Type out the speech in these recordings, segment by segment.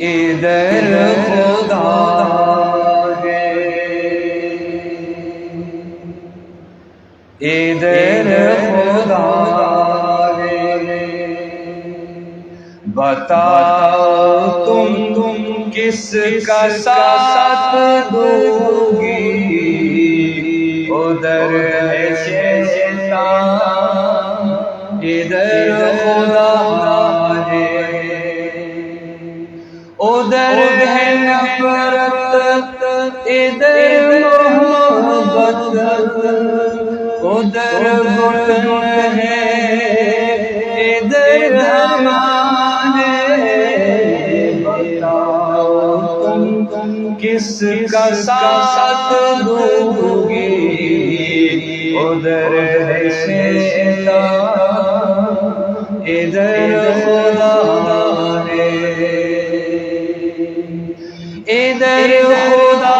ادھر خدا ہے، ادھر خدا ہے، بتاؤ تم کس کا ساتھ دو گی؟ ادھر ہے شیطان، ادھر خدا ہے، ادھر ہے نفرت، ادھر محبت، ادھر گھٹن ہے، ادھر امان ہے، بتاؤ تم کس کا ساتھ دو گی؟ ادھر ہے شیطان، ادھر خدا ہے، ادھر خدا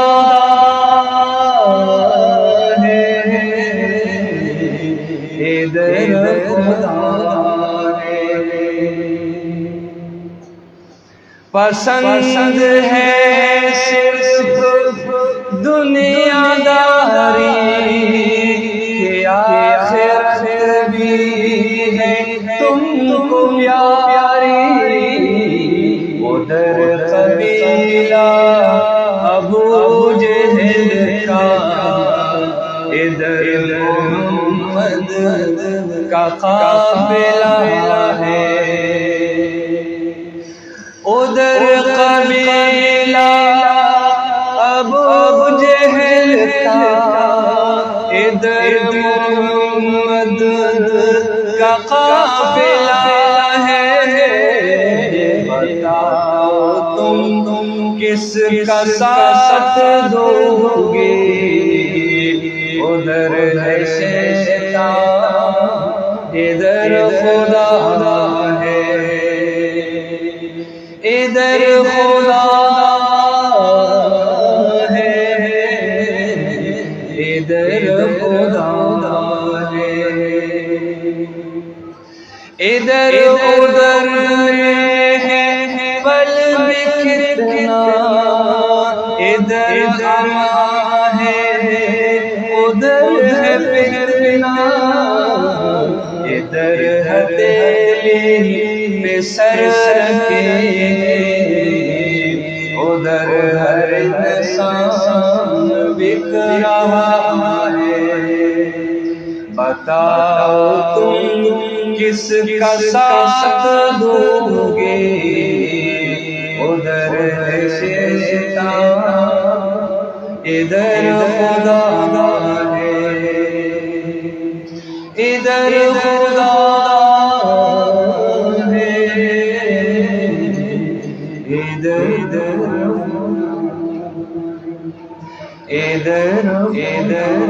ہے، ادھر خدا ہے، پسند ہے صرف دنیا داری، کہ آخرت بھی ہے تم کو پیاری، ادھر قبیلہ ابو جہل کا، ادھر محمد کا قافلہ ہے، ادھر قبیلہ ابو جہل کا، ادھر محمد کا قافلہ ہے، بتاؤ تم کس کا ساتھ دو گے؟ ادھر ہے شیطان، ادھر خدا ہے، ادھر خدا ہے، ادھر خدا ہے، ادھر ادھر ہے پل بکھرنا، ادھر امان ہے، ادھر ہے فتنہ، ادھر ہتھیلی پہ سر کے، ادھر ہر انسان بک رہا ہے، بتاؤ تم کس کا ساتھ دو گے؟ ادھر ہے شیطان، ادھر خدا ہے، ادھر خدا ہے، ادھر ادھر ادھر